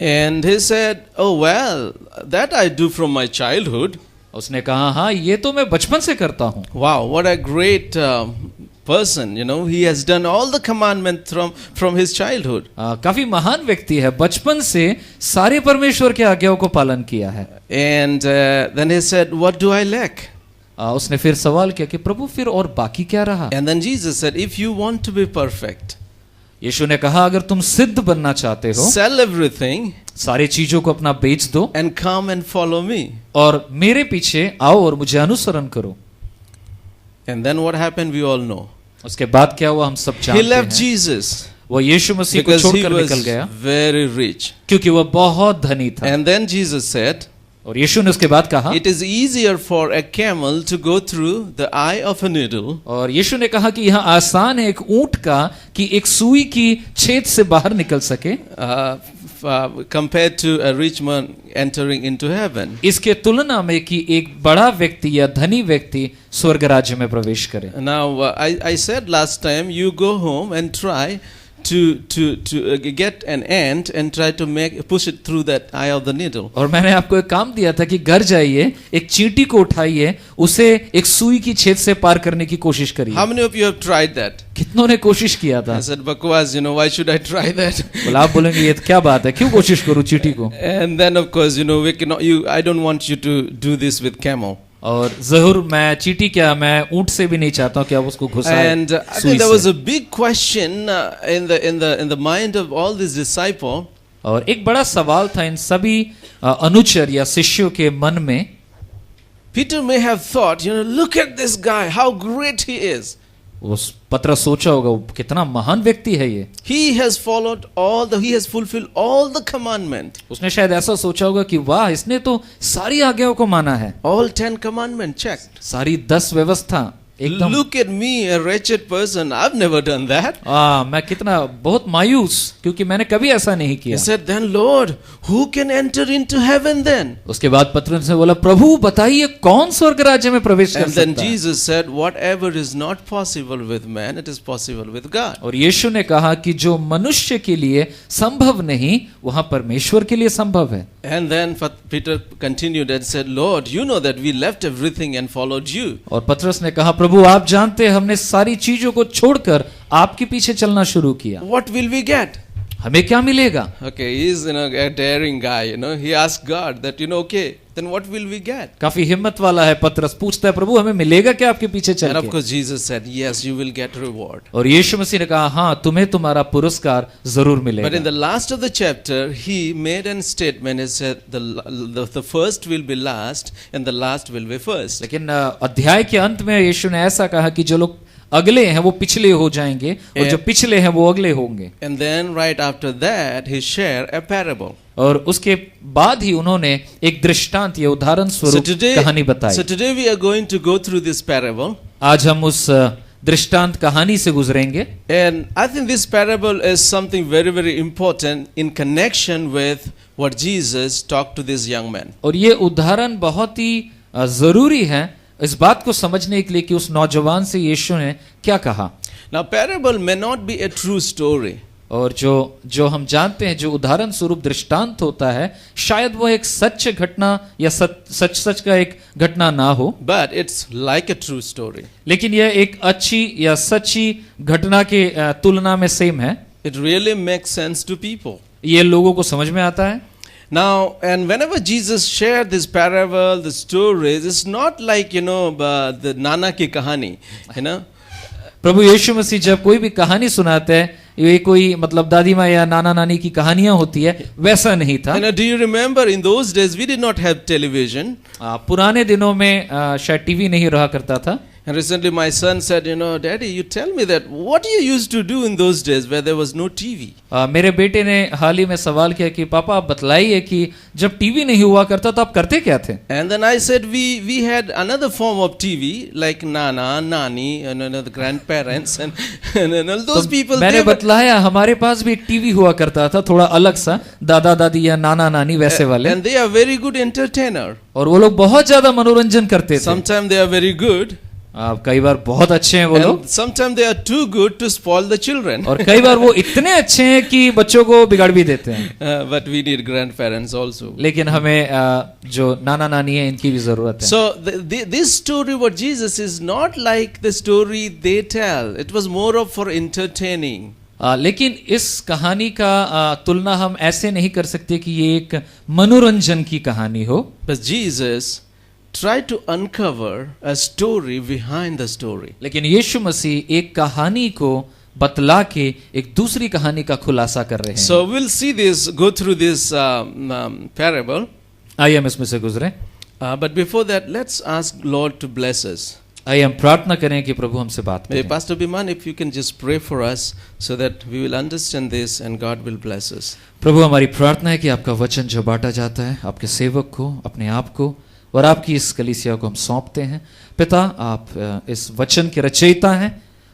And he said, "Oh well, that I do from my childhood." उसने कहा हाँ ये तो मैं बचपन से करता हूँ। Wow, what a great person, you know, he has done all the commandments from his childhood. काफी महान व्यक्ति है, बचपन से सारे परमेश्वर के आज्ञाओं को पालन किया है। And then he said, "What do I lack?" उसने फिर सवाल किया कि प्रभु फिर और बाकी क्या रहा? And then Jesus said, "If you want to be perfect, यीशु ने कहा अगर तुम सिद्ध बनना चाहते हो, sell everything सारी चीजों को अपना बेच दो and come and follow me." और मेरे पीछे आओ और मुझे अनुसरण करो। And then what happened, we all know. उसके बाद क्या हुआ हम सब He जानते left हैं। Jesus वो यीशु मसीह को because he छोड़कर was निकल गया very rich. क्योंकि वह बहुत धनी था। And then Jesus said, और यीशु ने उसके बाद कहा, "It is easier for a camel to go through the eye of a needle और यीशु ने कहा कि यह आसान है एक ऊंट का कि एक सुई की छेद से बाहर निकल सके, compared to a rich man entering into heaven." इसके तुलना में कि एक बड़ा व्यक्ति या धनी व्यक्ति स्वर्ग राज्य में प्रवेश करे। Now I said last time, you go home and try to get an ant and try to push it through that eye of the needle. और मैंने आपको एक काम दिया था कि घर जाइए, एक चींटी को उठाइए, उसे एक सुई की छेद से पार करने की कोशिश करिए। How many of you have tried that? कितनों ने कोशिश किया था? I said, "Bakwas, you know, why should I try that?" बोला आप बोलेंगे ये क्या बात है, क्यों कोशिश करूं चींटी को? And then of course, you know, I don't want you to do this with camel. और जरूर मैं चींटी क्या, मैं ऊंट से भी नहीं चाहता हूं कि आप उसको घुसाएं And I सुई think there was से। a big question in the mind of all these disciples. और एक बड़ा सवाल था इन सभी अनुचर या शिष्यों के मन में। Peter may have thought, you know, look at this guy, how great he is. उस पत्र सोचा होगा वो कितना महान व्यक्ति है ये। He has fulfilled all the commandment. उसने शायद ऐसा सोचा होगा कि वाह इसने तो सारी आज्ञाओं को माना है, All 10 commandments checked. सारी 10 व्यवस्था एकदम। Look at me, a wretched person. I've never done that. मैं कितना बहुत मायूस, क्योंकि मैंने कभी ऐसा नहीं किया। He said, "Then Lord, who can enter into heaven then?" उसके बाद पतरस ने बोला प्रभु बताइए कौन स्वर्ग राज्य में प्रवेश कर And then सकता है? Jesus said, "Whatever is not possible with man, it is possible with God." और यीशु ने कहा कि जो मनुष्य के लिए संभव नहीं वहां परमेश्वर के लिए संभव है। And then Peter continued and said, "Lord, you know that we left everything and followed you." और पतरस ने कहा प्रभु आप जानते हैं हमने सारी चीजों को छोड़कर आपके पीछे चलना शुरू किया, What will we get? हमें क्या मिलेगा? Okay, he is, you know, a daring guy, you know. He asked God that, you know, okay, then what will we get? काफी हिम्मत वाला है पतरस, पूछता है प्रभु हमें मिलेगा क्या आपके पीछे चल And of के? course Jesus said, "Yes, you will get reward." और यीशु मसीह ने कहा हाँ तुम्हें तुम्हारा पुरस्कार जरूर But in मिलेगा। the last of the chapter, he made a statement. He said, the first will be last and the last will be first. लेकिन अध्याय के अंत में यीशु ने ऐसा कहा कि जो लोग अगले हैं वो पिछले हो जाएंगे और जो पिछले हैं वो अगले होंगे। And then right after that, he shared a parable. और उसके बाद ही उन्होंने एक दृष्टांत या उदाहरण स्वरूप कहानी बताई। So today we are going to go through this parable. आज हम उस दृष्टांत कहानी से गुजरेंगे। And I think this parable is something very, very important in connection with what Jesus talked to this young man. और ये उदाहरण बहुत ही जरूरी है इस बात को समझने के लिए कि उस नौजवान से यीशु ने क्या कहा। Now parable may not be a true story. और जो हम जानते हैं जो उदाहरण स्वरूप दृष्टांत होता है शायद वो एक सच घटना या सच का एक घटना ना हो, But it's like a true story. लेकिन यह एक अच्छी या सच्ची घटना के तुलना में सेम है। It really makes sense to people. ये लोगों को समझ में आता है। Now, and whenever Jesus shared this parable, the stories, it's not like, you know, the Nana ki kahani, you know. प्रभु यीशु मसीह जब कोई भी कहानी सुनाते हैं ये कोई मतलब दादी माँ या नाना नानी की कहानियां होती है, वैसा नहीं था। You know, do you remember in those days we did not have television? पुराने दिनों में शायद टीवी नहीं रहा करता था। And recently my son said, you know, Daddy, you tell me that what you used to do in those days where there was no TV? मेरे बेटे ने हाल ही में सवाल किया कि पापा आप बतलाइए कि जब टीवी नहीं हुआ करता तो आप करते क्या थे? And then I said we had another form of TV like Nana, Nani, and the grandparents and all those people. मैंने बतलाया हमारे पास भी एक टीवी हुआ करता था थोड़ा अलग सा, दादा दादी या नाना नानी वैसे वाले। And they are very good entertainer. और वो लोग बहुत ज्यादा मनोरंजन करते थे। Sometimes they are very good. कई बार बहुत अच्छे हैं वो लोग, And sometimes they are too good to spoil the children. और कई बार वो इतने अच्छे हैं कि बच्चों को बिगाड़ भी देते हैं। But we need grandparents also. लेकिन हमें जो नाना नानी है इनकी भी जरूरत है। So this story about Jesus is not like the story they tell. It was more of for entertaining. लेकिन इस कहानी का तुलना हम ऐसे नहीं कर सकते कि ये एक मनोरंजन की कहानी हो। But Jesus tried to uncover a story behind the story. लेकिन यीशु मसीह एक कहानी को बतला के एक दूसरी कहानी का खुलासा कर रहे हैं। So we'll see this, go through this parable. आइए हम इसमें से गुजरें। But before that, let's ask Lord to bless us. आइए हम प्रार्थना करें कि प्रभु हमसे बात Maybe करें। Pastor Biman, if you can just pray for us so that we will understand this and God will bless us. प्रभु हमारी प्रार्थना है कि आपका वचन जो बांटा जाता है आपके सेवक को, अपने आप को और आपकी इस कलीसिया को हम सौंपते हैं। पिता, आप इस वचन के रचयिता हैं।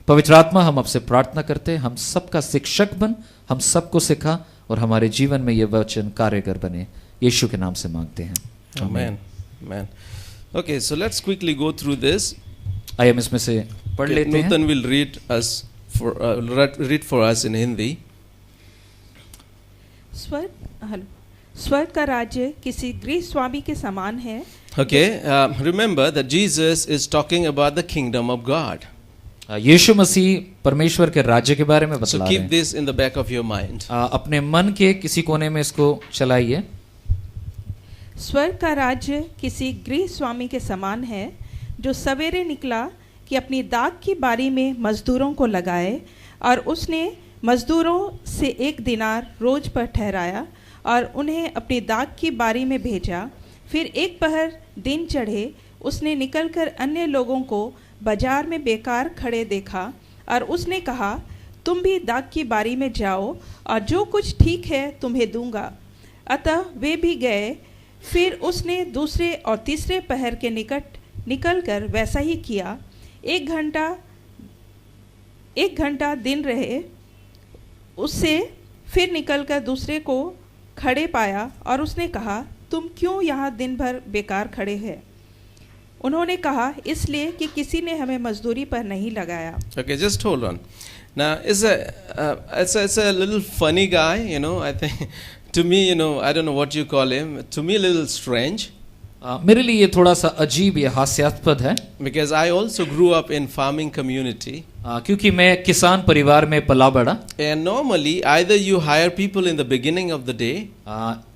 पवित्र आत्मा, हम आपसे प्रार्थना करते हैं, हम सबका शिक्षक बन, हम सबको सिखा और हमारे जीवन में ये वचन कार्यगर बने। यीशु के नाम से मांगते हैं, Amen. Amen. Okay, so let's quickly go through this. आइए हम इसमें से पढ़ लेते हैं। Nuthan will read for us in Hindi. स्वर्ग का राज्य किसी गृह स्वामी के समान है। Okay, remember that Jesus is talking about the kingdom of God. यीशु मसीह परमेश्वर के राज्य के बारे में So बतला keep रहे हैं। this in the back of your mind. अपने मन के किसी कोने में इसको चलाइए। स्वर्ग का राज्य किसी गृह स्वामी के समान है जो सवेरे निकला कि अपनी दाख की बारी में मजदूरों को लगाए, और उसने मजदूरों से 1 दिनार रोज पर ठहराया और उन्हें अपनी दाख की बारी में भेजा। फिर एक पहर दिन चढ़े उसने निकलकर अन्य लोगों को बाजार में बेकार खड़े देखा, और उसने कहा, तुम भी दाख की बारी में जाओ और जो कुछ ठीक है तुम्हें दूंगा। अतः वे भी गए। फिर उसने दूसरे और तीसरे पहर के निकट निकलकर वैसा ही किया। 1 घंटा दिन रहे उससे फिर निकलकर दूसरे को खड़े पाया, और उसने कहा, तुम क्यों यहाँ दिन भर बेकार खड़े हैं? उन्होंने कहा, इसलिए कि किसी ने हमें मजदूरी पर नहीं लगाया। Okay, just hold on. Now, it's a little funny guy, you know. I think to me, you know, I don't know what you call him. To me, a little strange. मेरे लिए ये थोड़ा सा अजीब या हास्यास्पद है, Because I also grew up in farming community. क्योंकि मैं किसान परिवार में पला बड़ा। And normally, either you hire people in the beginning of the day,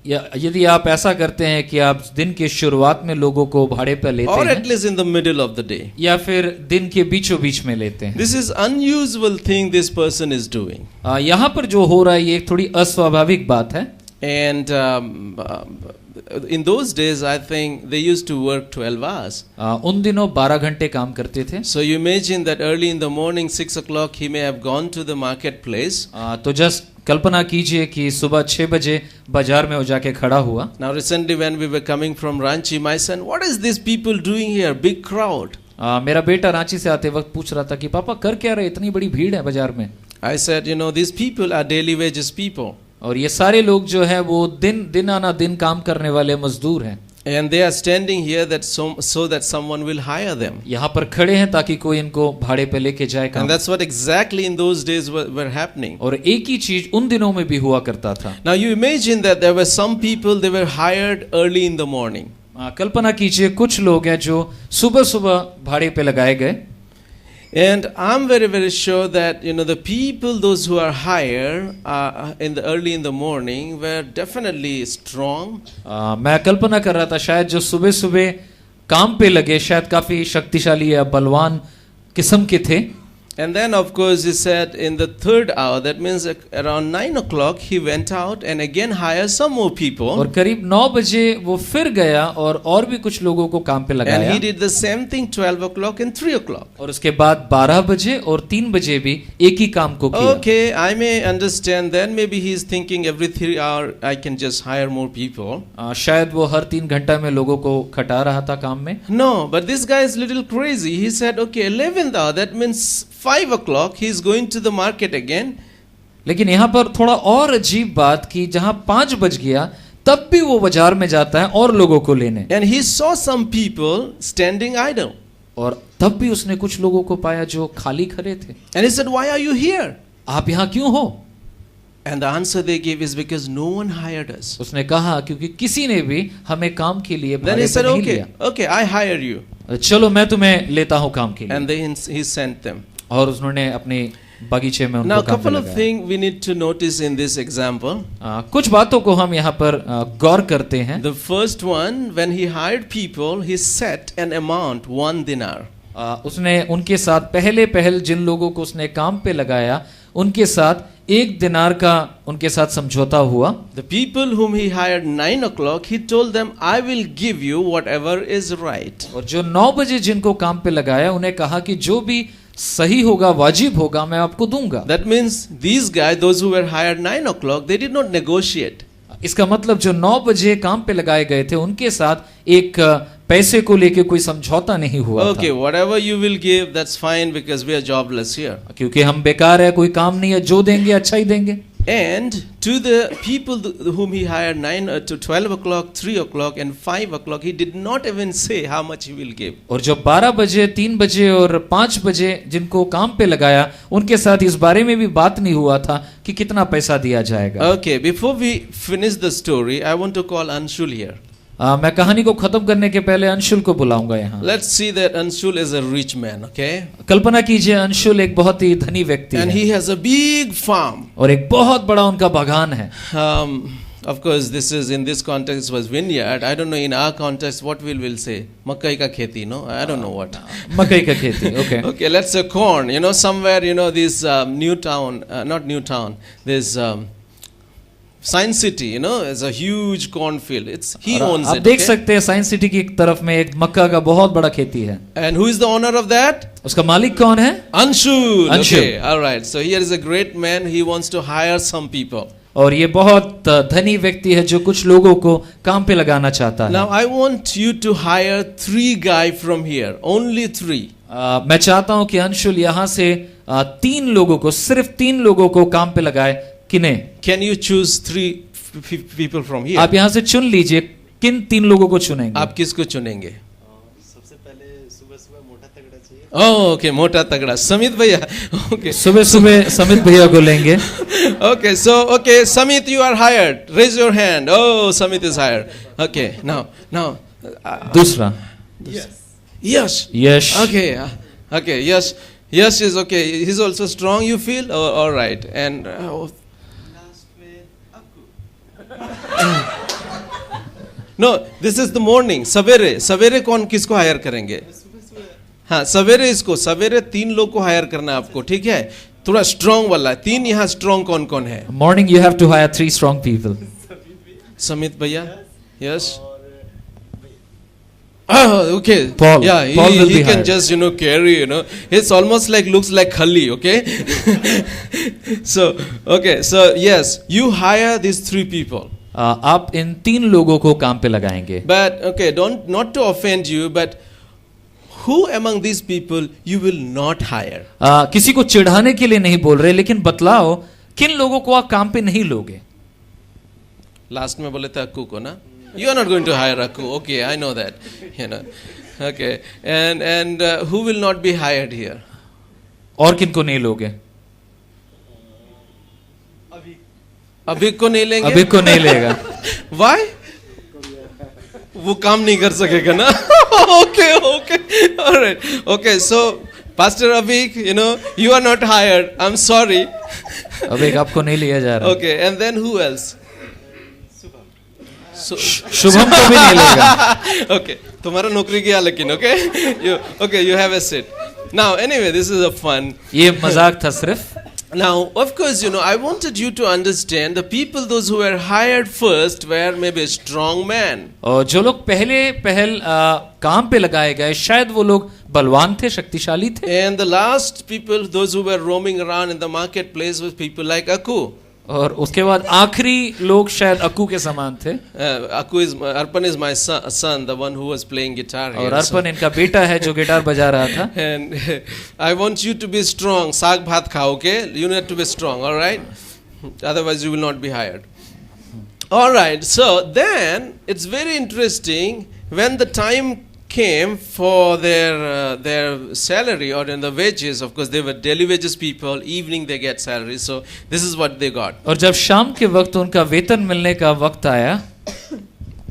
यदि आप ऐसा करते हैं कि आप दिन के शुरुआत में लोगों को भाड़े पर लेते or हैं, at least in the middle of the day. या फिर दिन के बीचों बीच में लेते हैं। This is unusual thing this person is doing. यहाँ पर जो हो रहा है ये थोड़ी अस्वाभाविक बात है। And in those days, I think they used to work 12 hours. उन दिनों 12 घंटे काम करते थे। So you imagine that early in the morning, 6 o'clock, he may have gone to the marketplace. तो जस्ट कल्पना कीजिए कि सुबह 6 बजे बाजार में वो जाके खड़ा हुआ। Now recently when we were coming from Ranchi, my son, what is these people doing here? Big crowd. मेरा बेटा रांची से आते वक्त पूछ रहा था कि पापा कर क्या रहे, इतनी बड़ी भीड़ है बाजार में। I said, you know, these people are daily wages people. और ये सारे लोग जो है वो दिन आना दिन काम करने वाले मजदूर हैं। And they are standing here that so that someone will hire them. यहाँ पर खड़े हैं ताकि कोई इनको भाड़े पे लेके जाए काम। And that's what exactly in those days were happening. और एक ही चीज उन दिनों में भी हुआ करता था। Now you imagine that there were some people, they were hired early in the morning. कल्पना कीजिए कुछ लोग हैं जो सुबह सुबह भाड़े पे लगाए गए। And I'm very, very sure that, you know, the people, those who are hired early in the morning were definitely strong. मैं कल्पना कर रहा था शायद जो सुबह सुबह काम पे लगे शायद काफी शक्तिशाली या बलवान किस्म के थे। And then of course he said in the 3rd hour, that means around 9 o'clock, he went out and again hired some more people. और करीब 9 बजे वो फिर गया और भी कुछ लोगों को काम पे And लगाया। he did the same thing 12 o'clock and 3 o'clock. और उसके बाद 12 बजे और 3 बजे भी एक ही काम को किया। Okay, I may understand then maybe he is thinking every 3 hours I can just hire more people. शायद वो हर 3 घंटा में लोगों को खटा रहा था काम में। No, but this guy is little crazy. He said, okay, 11th hour, that means 5 o'clock, he is going to the market again. लेकिन यहाँ पर थोड़ा और अजीब बात कि जहाँ 5 बज गया तब भी वो बाजार में जाता है और लोगों को लेने। And he saw some people standing idle. और तब भी उसने कुछ लोगों को पाया जो खाली खड़े थे। And he said, "Why are you here?" आप यहाँ क्यों हो? And the answer they gave is because no one hired us. उसने कहा क्योंकि किसी ने भी हमें काम के लिए Then भाड़े he पे said, नहीं "Okay, लिया। okay, I hire you." चलो मैं तुम्हें लेता हूँ काम के लिए। And then he sent them. और उन्होंने अपने बगीचे में Now, उनको काम पे couple of लगाया। things we need to notice in this example. कुछ बातों को हम यहाँ पर गौर करते हैं। The first one, when he hired people, he set an amount, 1 dinar. उसने उनके साथ पहल जिन लोगों को उसने काम पे लगाया उनके साथ 1 दिनार का उनके साथ समझौता हुआ। The people whom he hired 9 o'clock, he told them, "I will give you whatever is right." और जो 9 बजे जिनको काम पे लगाया उन्हें कहा कि जो भी सही होगा वाजिब होगा मैं आपको दूंगा। That means these guys, those who were hired 9 o'clock, they did not negotiate. इसका मतलब जो 9 बजे काम पे लगाए गए थे उनके साथ एक पैसे को लेके कोई समझौता नहीं हुआ Okay, था। whatever you will give, that's fine because we are jobless here. क्योंकि हम बेकार है, कोई काम नहीं है, जो देंगे अच्छा ही देंगे। And to the people whom he hired 9 to 12 o'clock, 3 o'clock and 5 o'clock, he did not even say how much he will give. और जो 12 बजे, 3 बजे और 5 बजे जिनको काम पे लगाया उनके साथ इस बारे में भी बात नहीं हुआ था कि कितना पैसा दिया जाएगा। Okay, before we finish the story, I want to call Anshul here. मैं कहानी को खत्म करने के पहले अंशुल को बुलाऊंगा यहाँ। Let's see that Anshul is a rich man, okay? कल्पना कीजिए अंशुल एक बहुत ही धनी व्यक्ति And है he has a big farm. और एक बहुत बड़ा उनका बागान है। Of course, this is in this context was vineyard. I don't know in our context what we'll say. Makai ka kheti, no? I don't know what. मकई का खेती। Okay Okay, let's say corn. You know, somewhere, you know, this new town, not new town, this Science City, you know, is a huge cornfield. It's he owns आप it. देख Okay? सकते हैं science city की एक तरफ में एक मक्का का बहुत बड़ा खेती है। And who is the owner of that? उसका मालिक कौन है? Anshul. Anshul. Okay, all right. So here is a great man. He wants to hire some people. और ये बहुत धनी व्यक्ति है जो कुछ लोगों को काम पे लगाना चाहता है। Now I want you to hire 3 guys from here. Only 3. मैं चाहता हूं कि अंशुल यहाँ से 3 लोगों को, सिर्फ 3 लोगों को काम पे लगाए। किन्हें? Can you choose 3 people from here? आप यहाँ से चुन लीजिए किन 3 लोगों को चुनेंगे। आप किसको चुनेंगे? सबसे पहले सुबह सुबह मोटा तगड़ा चाहिए। Oh, okay, मोटा तगड़ा समित भैया। Okay. सुबह सुबह समित भैया को लेंगे। Okay, so okay, Samit, you are hired. Raise your hand. Oh, Samit is hired. Okay, now. दूसरा Yes. Yash. Okay, okay, yes. Yes is okay. He's also strong. You feel? Oh, all right. And last में आपको no, this is the morning. सवेरे कौन किसको higher करेंगे? हाँ, सवेरे इसको, सवेरे 3 लोग को हायर करना है आपको, ठीक है? थोड़ा स्ट्रांग वाला। 3 यहाँ स्ट्रांग कौन है? Morning you have to hire 3 strong people. Samit भैया, yes. Oh, okay. Paul. Yeah, Paul will he be can hired. just carry. It's almost looks like khali. Okay. So yes, you hire these 3 people. आप इन 3 लोगों को काम पे लगाएंगे। But okay, not to offend you, but who among these people you will not hire? किसी को चिढ़ाने के लिए नहीं बोल रहे, लेकिन बतलाओ किन लोगों को आप काम पे नहीं लोगे। Last में बोले थे अक्कू को ना? You are not going to hire Akku. Okay, I know that. Okay, and who will not be hired here? और किन को नहीं लोगे? अभी को नहीं लेंगे? अभी को नहीं लेगा। Why? वो काम नहीं कर सकेगा ना? Okay, all right. Okay, so Pastor Avik, you are not hired. I'm sorry. अभी आपको नहीं लिया जा रहा। Okay, and then who else? Shubham को भी नहीं लेगा। Okay, तुम्हारा नौकरी गया लेकिन, okay? You have a seat. Now, anyway, this is a fun. ये मजाक था सिर्फ। Now, of course, I wanted you to understand the people, those who were hired first, were maybe strong men. और जो लोग पहल काम पे लगाए गए शायद वो लोग बलवान थे, शक्तिशाली थे। And the last people, those who were roaming around in the marketplace, was people like Akku. और उसके बाद आखिरी लोग शायद अक्कू के समान थे। Arpan is my son, the one who was playing guitar here. और अर्पण इनका बेटा है जो गिटार बजा रहा था। And I want you to be strong. साग भात खाओ, okay? You need to be strong, all right? Otherwise you will not be hired. All right. So then it's very interesting when the time came for their salary or in the wages. Of course, they were daily wages people. Evening they get salary. So this is what they got. और जब शाम के वक्त उनका वेतन मिलने का वक्त आया,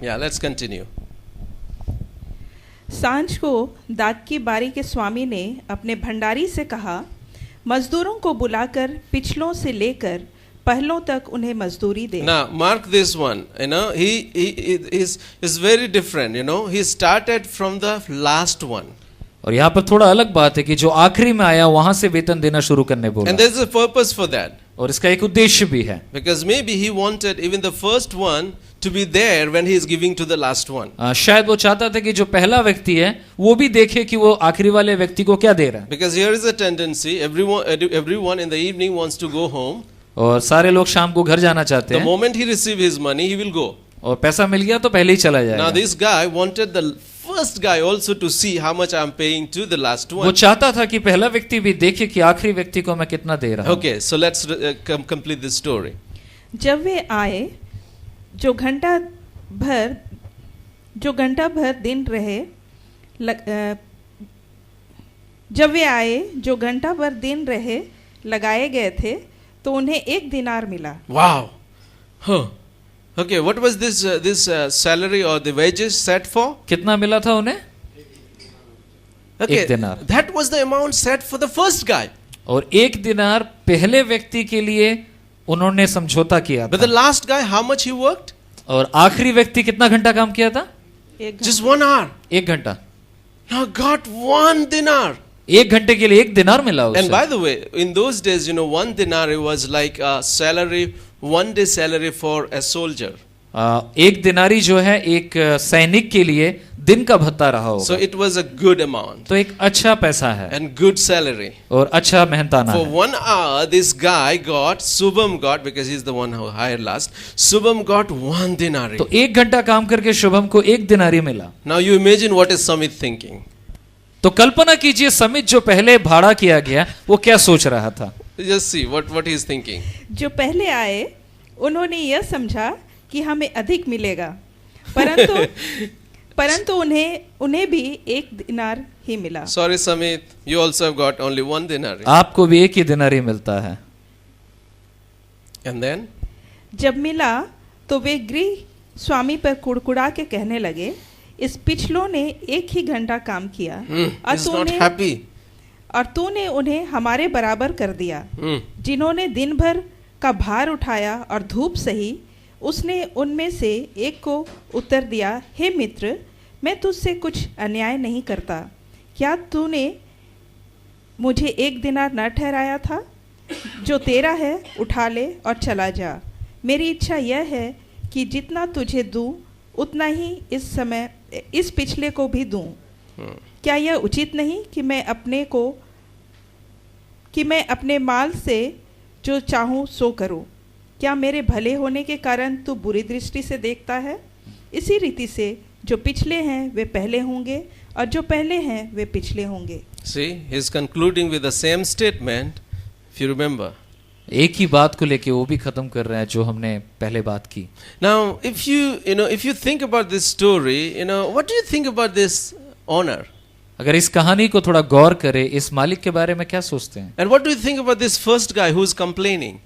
Yeah, let's continue. सांझ को दाख की बारी के स्वामी ने अपने भंडारी से कहा, मजदूरों को बुलाकर पिछलों से लेकर पहलों तक उन्हें मजदूरी दे। Now mark this one. You know, he is very different. You know, he started from the last one. और यहाँ पर थोड़ा अलग बात है कि जो आखिरी में आया वहां से वेतन देना शुरू करने बोला, And there's a purpose for that. और इसका एक उद्देश्य भी है। Because maybe he wanted even the first one to be there when he is giving to the last one. शायद वो चाहता था कि जो पहला व्यक्ति है वो भी देखे कि वो आखिरी वाले व्यक्ति को क्या दे रहा है। Because here is a tendency, everyone in the evening wants to go home. और सारे लोग शाम को घर जाना चाहते The हैं, moment he receive his money, he will go. और पैसा मिल गया तो पहले ही चला Now जाएगा। this guy wanted the first guy also to see how much I am paying to the last वो one. चाहता था कि पहला व्यक्ति भी देखे कि आखिरी व्यक्ति को मैं कितना दे रहा हूँ। Okay, so let's complete this story. जब वे आए जो घंटा भर दिन रहे जब वे आए जो घंटा भर दिन रहे लगाए गए थे तो उन्हें 1 दिनार मिला। Wow. Huh. Okay, what was this salary or the wages set for? कितना मिला था उन्हें? Okay, 1 दिनार। that was the amount set for the first guy. और 1 दिनार पहले व्यक्ति के लिए उन्होंने समझौता किया But the था। last guy, how much he worked? और आखिरी व्यक्ति कितना घंटा काम किया था? Just 1 hour. 1 घंटा। Now got 1 dinar. 1 घंटे के लिए 1 दिनार मिला उसे। And by the way, in those days, 1 dinar was like a salary, 1 day salary for a soldier. 1 दिनारी जो है एक सैनिक के लिए दिन का भत्ता रहा होगा। So it was a good amount तो एक अच्छा पैसा है and good salary. और अच्छा मेहनताना For है। 1 hour, this guy got, Subham got, because he's the one who hired last, Subham got 1 dinari. तो 1 घंटा काम करके शुभम को 1 दिनारी मिला। Now you imagine what is Samit thinking. तो कल्पना कीजिए समित जो पहले भाड़ा किया गया वो क्या सोच रहा था। Just see what he is thinking. जो पहले आए उन्होंने यह समझा कि हमें अधिक मिलेगा, परंतु उन्हें भी 1 दिनार ही मिला। Sorry Samit, you also have got only 1 dinari. आपको भी 1 ही दिनारी मिलता है। And then? जब मिला तो वे गृह स्वामी पर कुड़कुड़ा के कहने लगे, इस पिछलों ने 1 ही घंटा काम किया He's not happy. और तूने उन्हें हमारे बराबर कर दिया, जिन्होंने दिन भर का भार उठाया और धूप सही। उसने उनमें से एक को उत्तर दिया, हे मित्र, मैं तुझसे कुछ अन्याय नहीं करता। क्या तूने मुझे 1 दिनार न ठहराया था? जो तेरा है उठा ले और चला जा। मेरी इच्छा यह है कि जितना तुझे दूं उतना ही इस पिछले को भी दूं। क्या यह उचित नहीं कि मैं अपने माल से जो चाहूं सो करूं? क्या मेरे भले होने के कारण तू बुरी दृष्टि से देखता है? इसी रीति से जो पिछले हैं वे पहले होंगे और जो पहले हैं वे पिछले होंगे। See, he is concluding with the same statement, if you remember. एक ही बात को लेके वो भी खत्म कर रहा है जो हमने पहले बात की। Now, if you think about this story, what do you think about this owner? अगर इस कहानी को थोड़ा गौर करें, इस मालिक के बारे में क्या सोचते हैं? And what do you think about this first guy who is complaining?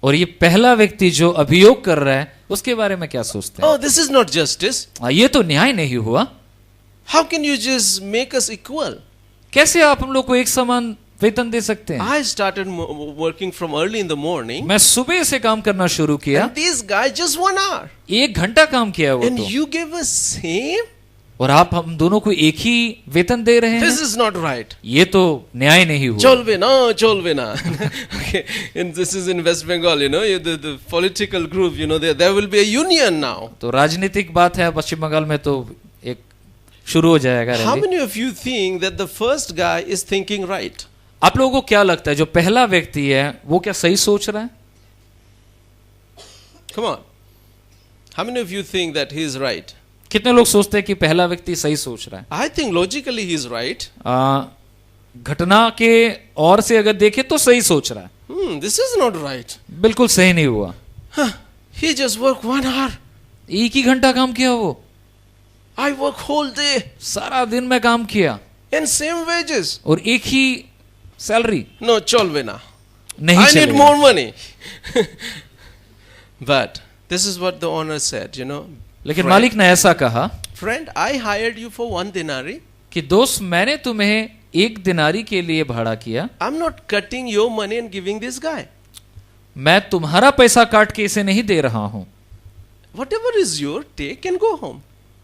और ये पहला व्यक्ति जो अभियोग कर रहा है उसके बारे में क्या सोचते हैं? Oh, this is not justice. ये तो न्याय नहीं हुआ। How can you just make us equal? कैसे आप हम लोग को एक समान वेतन दे सकते हैं? I started working from early in the morning. मैं सुबह से काम करना शुरू किया, And this guy just 1 hour. 1 घंटा काम किया वो And तो, you gave us same? और आप हम दोनों को एक ही वेतन दे रहे हैं। This is not right. ये तो न्याय नहीं हुआ। Cholve na. Okay. And this is in West Bengal, the political group, there will be a union now. तो राजनीतिक बात है, पश्चिम बंगाल में तो एक शुरू हो जाएगा How rally. many of you think that the first guy is thinking right? आप लोगों को क्या लगता है जो पहला व्यक्ति है वो क्या सही सोच रहा है? Come on. How many of you think that he is right? कितने लोग सोचते हैं कि पहला व्यक्ति सही सोच रहा है? I think logically he is right. घटना के और से अगर देखे तो सही सोच रहा है। This is not right. बिल्कुल सही नहीं हुआ। He just worked 1 hour. 1 ही घंटा काम किया वो। I work whole day सारा दिन मैं काम किया and same wages. और एक ही सैलरी, No, cholve na. नहीं I need चलेगा। more money. But this is what the owner said, you know. लेकिन मालिक ने ऐसा कहा Friend, I hired you for 1 denarii. कि दोस्त, मैंने तुम्हें 1 दिनारी के लिए भाड़ा किया, I'm not cutting your money and giving this guy. मैं तुम्हारा पैसा काट के इसे नहीं दे रहा हूं। Whatever is your, take and go home.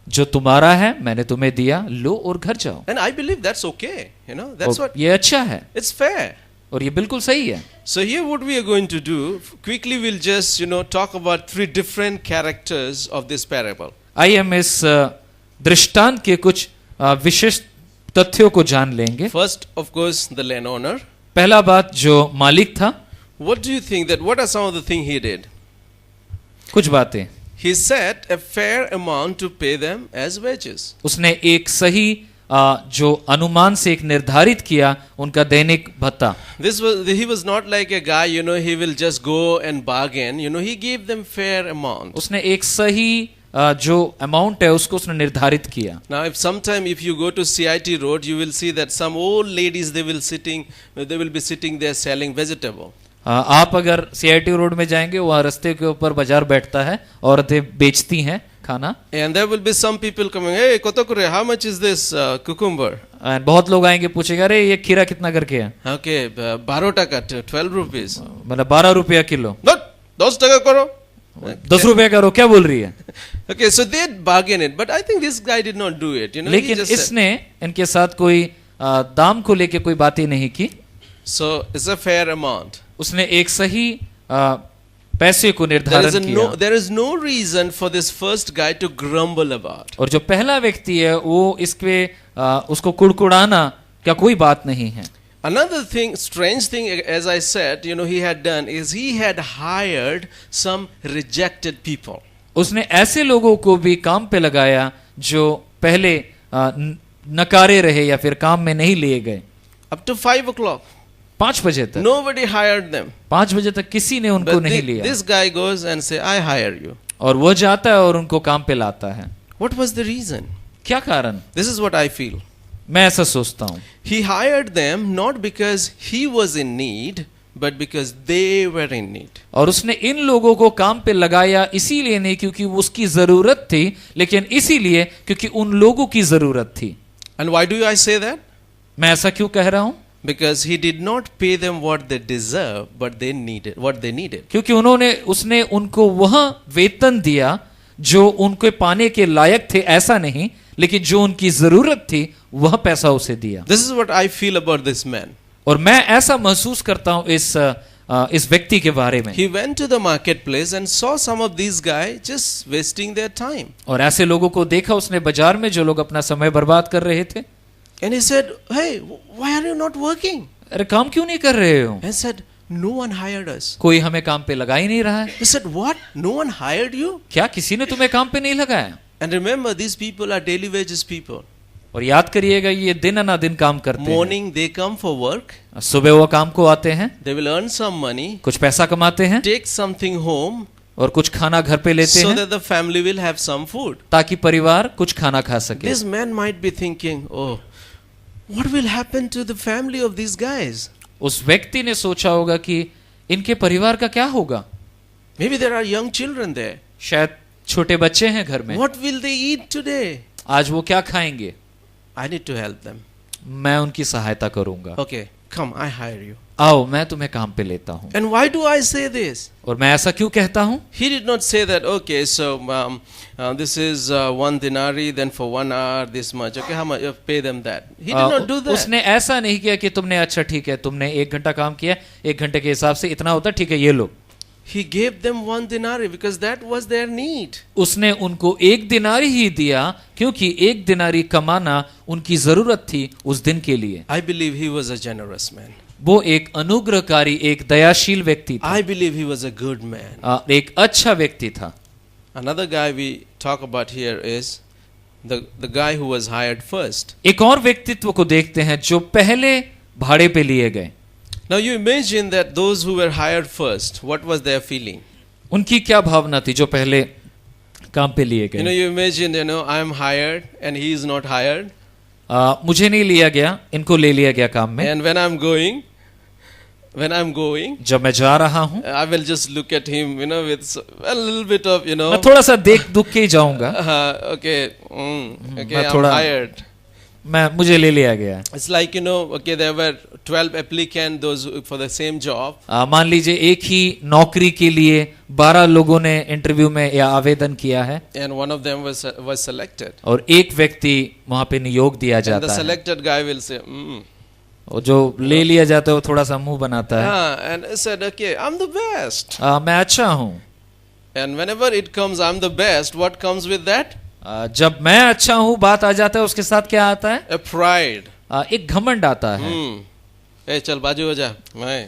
जो तुम्हारा है मैंने तुम्हें दिया, लो और घर जाओ। And I believe that's okay. You know, that's और what, ये अच्छा है it's fair. और ये बिल्कुल सही है। So here what we are going to do, quickly we'll just, you know, talk about 3 different characters of this parable. आइए हम इस दृष्टांत के कुछ विशेष तथ्यों को जान लेंगे। First, of course, the landowner. पहला बात, जो मालिक था, What do you think that, what are some of the things he did? कुछ बातें, He set a fair amount to pay them as wages. उसने एक सही जो अनुमान से एक निर्धारित किया उनका दैनिक भत्ता। He was not like a guy, you know, he will just go and bargain. You know, he gave them fair amount. उसने एक सही जो अमाउंट है उसको उसने निर्धारित किया। Now, if you go to CIT Road, you will see that some old ladies they will be sitting there selling vegetable. आप अगर CIT रोड में जाएंगे, वहाँ रास्ते के ऊपर बाजार बैठता है, औरतें बेचती हैं खाना। And there will be some people coming, hey, Kotokure, how much is this cucumber? And बहुत लोग आएंगे, पूछेंगे, अरे ये खीरा कितना करके है? Okay, 12 taka, 12 rupees. मतलब 12 रुपया किलो। No, 10 taka karo. 10 रुपया करो, क्या बोल रही है? Okay, so they bargain it, but I think this guy did not do it. You know, he लेकिन just said, इसने इनके साथ कोई दाम को लेके कोई बात ही नहीं की। so it's a fair amount. उसने एक सही पैसे को निर्धारण किया। There is no reason for this first guy to grumble about. और जो पहला व्यक्ति है वो इसके उसको कुड़कुड़ाना क्या कोई बात नहीं है। Another thing, strange thing, as I said, you know, he had done is he had hired some rejected people. उसने ऐसे लोगों को भी काम पे लगाया जो पहले नकारे रहे या फिर काम में नहीं लिए गए। Up to 5 o'clock. 5 बजे तक Nobody hired them. 5 बजे तक किसी ने उनको नहीं लिया। This guy goes and say, I hire you. और वो जाता है और उनको काम पे लाता है। What was the reason? क्या कारण? This is what I feel. मैं ऐसा सोचता हूँ। He hired them not because he was in need, but because they were in need. और उसने इन लोगों को काम पे लगाया इसीलिए नहीं क्योंकि उसकी जरूरत थी, लेकिन इसीलिए क्योंकि उन लोगों की जरूरत थी। And why do I say that? मैं ऐसा क्यों कह रहा हूँ? Because he did not pay them what they deserve, but what they needed. क्योंकि उसने उनको वह वेतन दिया जो उनको पाने के लायक थे, ऐसा नहीं, लेकिन जो उनकी जरूरत थी वह पैसा उसे दिया। This is what I feel about this man. और मैं ऐसा महसूस करता हूँ इस व्यक्ति के बारे में। He went to the marketplace and saw some of these guys just wasting their time. और ऐसे लोगों को देखा उसने बाजार में जो लोग अपना समय बर्बाद कर रहे थे। And he said, hey, why are you not working? अरे काम क्यों नहीं कर रहे हो? And said, no one hired us. कोई हमें काम पे लगा ही नहीं रहा है। He said, what? No one hired you? क्या किसी ने तुम्हें काम पे नहीं लगाया? And remember, these people are daily wages people. और याद करिएगा ये दिन ना दिन काम करते हैं। Morning they come for work. सुबह वो काम को आते हैं, They will earn some money. कुछ पैसा कमाते हैं Take something home. और कुछ खाना घर पे लेते So हैं that the family will have some food. ताकि परिवार कुछ खाना खा सके। This man might be thinking, oh, what will happen to the family of these guys? उस व्यक्ति ने सोचा होगा कि इनके परिवार का क्या होगा। Maybe there are young children there. शायद छोटे बच्चे हैं घर में। What will they eat today? आज वो क्या खाएंगे? I need to help them. मैं उनकी सहायता करूंगा। Okay, come, I hire you. आओ मैं तुम्हें काम पे लेता हूँ। And why do I say this? और मैं ऐसा क्यों कहता हूँ? He did not say that, okay, so this is 1 denarii, then for 1 hour this much. Okay, how much? Pay them that. He did not do that. उसने ऐसा नहीं किया कि तुमने अच्छा ठीक है, तुमने 1 घंटा काम किया, 1 घंटे के हिसाब से इतना होता, ठीक है ये लो। He gave them 1 denarii because that was their need. उसने उनको 1 दिनारी ही दिया क्योंकि 1 दिनारी कमाना उनकी जरूरत थी उस दिन के लिए। I believe he was a generous man. वो एक अनुग्रहकारी, एक दयाशील व्यक्ति था। I believe he was a good man. एक अच्छा व्यक्ति था। Another guy we talk about here is the guy who was hired first. एक और व्यक्तित्व को देखते हैं जो पहले भाड़े पे लिए गए। Now you imagine that those who were hired first, what was their feeling? उनकी क्या भावना थी जो पहले काम पे लिए You know, गए। you imagine, I am hired and he is not hired. मुझे नहीं लिया गया, इनको ले लिया गया काम में। And when I'm going, जब मैं जा रहा हूँ I will just look at him, with a little bit of, मैं थोड़ा सा देख दुख के ही जाऊंगा। okay, मैं I'm थोड़ा- hired. मुझे ले लिया गया। It's like, okay, there were 12 applicants, those for the same job. मान लीजिए एक ही नौकरी के लिए 12 लोगों ने इंटरव्यू में या आवेदन किया है And one of them was selected. और एक व्यक्ति वहां पे नियोग दिया And the जाता है selected guy will say, और जो ले लिया जाता है वो थोड़ा सा मुंह बनाता है। and he said, okay, I'm the best. मैं अच्छा हूँ। And whenever it comes, I'm the best, what comes with that? जब मैं अच्छा हूँ बात आ जाता है, उसके साथ क्या आता है? A pride. एक घमंड आता है। Hey, चल बाजू हो जा, मैं.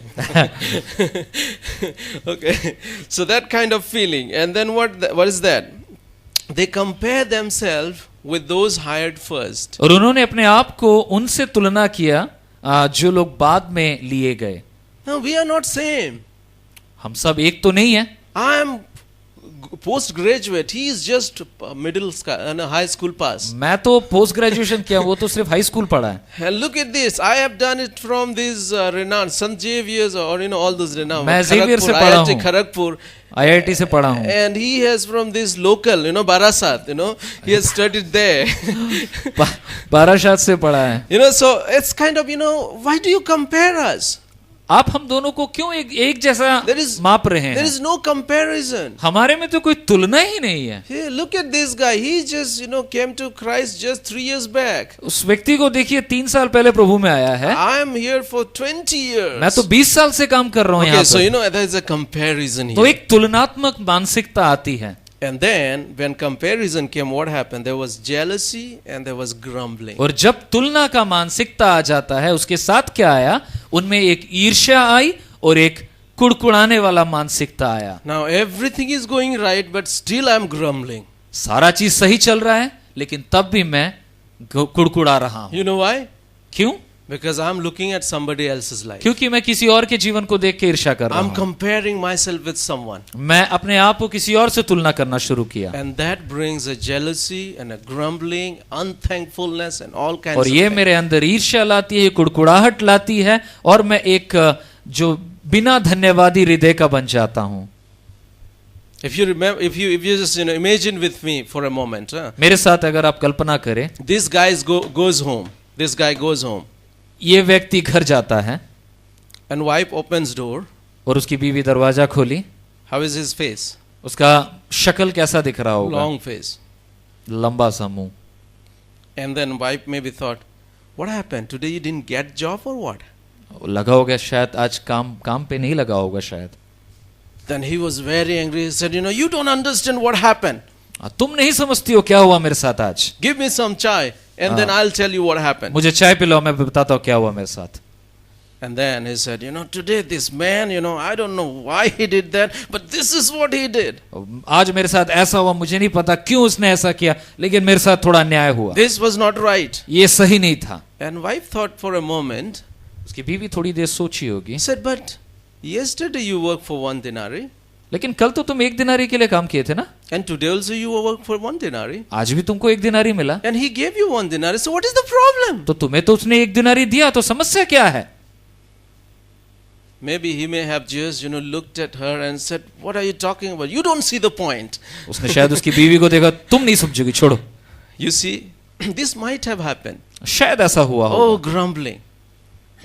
Okay, so that kind of feeling. And then what is that? They compare themselves with those hired first. और उन्होंने अपने आप को उनसे तुलना किया जो लोग बाद में लिए गए। No, we are not same. हम सब एक तो नहीं है। I am postgraduate. He is just high school pass. मैं तो पोस्ट ग्रेजुएशन किया, वो तो सिर्फ हाई स्कूल पढ़ा है। And look at this. I have done it from these renowned St. Xavier's or all those renowned. मैं Xavier से पढ़ा हूँ। Kharagpur. IIT से पढ़ा हूँ। And he has from this local, Barasat, he has studied there. Barasat से पढ़ा है। So it's kind of, why do you compare us? आप हम दोनों को क्यों एक जैसा माप रहे हैं? There is no comparison. हमारे में तो कोई तुलना ही नहीं है। Hey, look at this guy. He just, came to Christ just 3 years back. उस व्यक्ति को देखिए 3 साल पहले प्रभु में आया है। I am here for 20 years. मैं तो 20 साल से काम कर रहा हूँ यहाँ Okay, so पर। there is a comparison तो here. एक तुलनात्मक मानसिकता आती है। And then when comparison came, what happened? There was jealousy and there was grumbling. और जब तुलना का मानसिकता आ जाता है, उसके साथ क्या आया? उनमें एक ईर्ष्या आई और एक कुड़कुड़ाने वाला मानसिकता आया। Now everything is going right, but still I am grumbling. सारा चीज सही चल रहा है, लेकिन तब भी मैं कुड़कुड़ा रहा हूं। You know why? क्यों? Because I am looking at somebody else's life. क्योंकि मैं किसी और के जीवन को देख के ईर्ष्या कर रहा I'm हूं। comparing myself with someone. मैं अपने आप को किसी और से तुलना करना शुरू किया And that brings a jealousy and a grumbling, unthankfulness and all kinds और of ये things. मेरे अंदर ईर्ष्या लाती है, कुड़कुड़ाहट लाती है और मैं एक जो बिना धन्यवादी हृदय का बन जाता हूं। If you remember, if you just imagine with me for a moment, मेरे साथ अगर आप कल्पना करें, this guy goes home. This guy goes home. ये व्यक्ति घर जाता है And wife opens door. और उसकी बीवी दरवाजा खोली। How is his face? उसका शक्ल कैसा दिख रहा होगा? Long face. लंबा सा मुंह। And then wife maybe thought, what happened? Today you didn't get job or what? लगा होगा शायद आज काम पे नहीं लगा होगा शायद। Then he was very angry. He said, you don't understand what happened. तुम नहीं समझती हो क्या हुआ मेरे साथ आज। Give me some chai and then I'll tell you what happened. मुझे चाय पिलाओ, मैं बताता हूँ क्या हुआ मेरे साथ। And then he said, today this man, I don't know why he did that, but this is what he did. आज मेरे साथ ऐसा हुआ, मुझे नहीं पता क्यों उसने ऐसा किया, लेकिन मेरे साथ थोड़ा अन्याय हुआ। This was not right. ये सही नहीं था। And wife thought for a moment. उसकी बीवी थोड़ी देर सोची होगी। Said, but yesterday you worked for 1 denarii. लेकिन कल तो तुम 1 दिनारी के लिए काम किए थे ना? And today also you worked for 1 denarii. आज भी तुमको 1 दिनारी मिला। And he gave you 1 denarii. So what is the problem? तो तुम्हें तो उसने 1 दिनारी दिया, तो समस्या क्या है? Maybe he may have just, looked at her and said, what are you talking about? You don't see the point. उसने शायद उसकी बीवी को देखा, तुम नहीं समझोगी, छोड़ो। You see, this might have happened. शायद ऐसा हुआ Oh, होगा। grumbling.